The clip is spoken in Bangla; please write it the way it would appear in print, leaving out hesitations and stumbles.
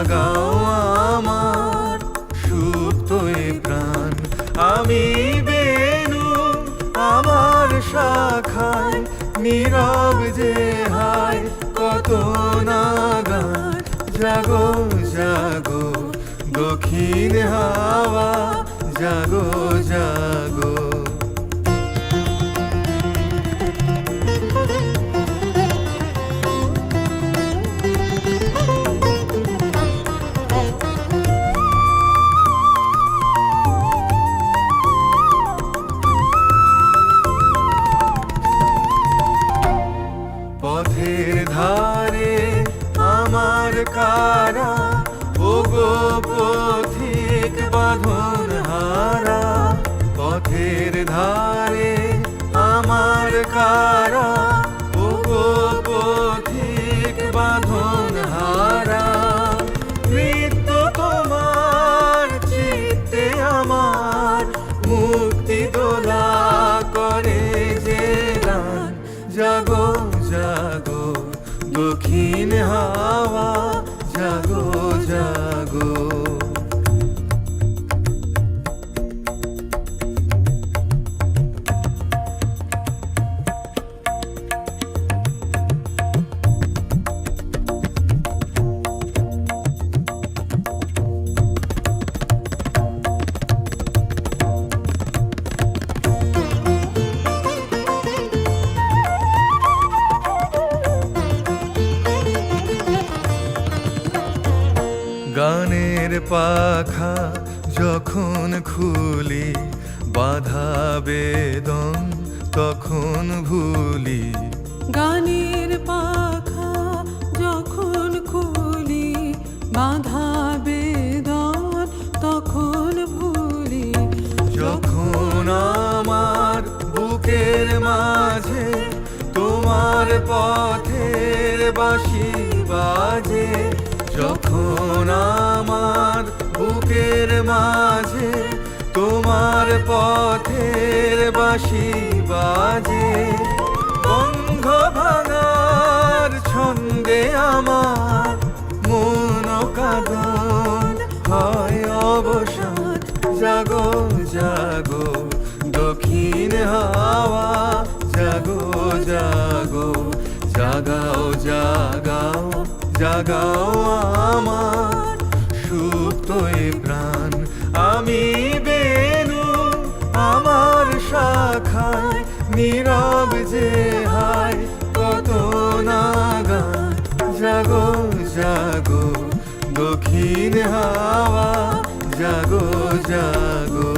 জাগাও আমার সুপ্ত এ প্রাণ। আমি বেনু আমার শাখায় নীরব যে হায় কত না গান। জাগো জাগো দক্ষিণ হাওয়া, জাগো জাগো। পথের ধারে আমার কারা, ওগো পথিক বাঁধন হারা। পথের ধারে আমার কারা, ওগো পথিক বাঁধন হারা। নৃত্য তোমার চিত্তে আমার মুক্তি দোলা করে যে গান। জাগো জাগো দক্ষিণ হাওয়া, জাগো জাগো। গানের পাখা যখন খুলি, বাধা বেদন তখন ভুলি। গানের পাখা যখন খুলি, বাধা বেদন তখন ভুলি। যখন আমার বুকের মাঝে তোমার পথের বাঁশি বাজে। যখন আমার বুকের মাঝে তোমার পথের বাঁশি বাজে। বন্ধ ভাঙার ছন্দে আমার মন কাঁদন হয় অবসান। জাগো জাগো দক্ষিণ হাওয়া, জাগো জাগো। জাগাও জাগাও জাগাও আমার সুপ্ত এ প্রাণ। আমি বেনু আমার শাখায় নীরব যে হায় কত না গান। জাগো জাগো দক্ষিণ হাওয়া, জাগো জাগো।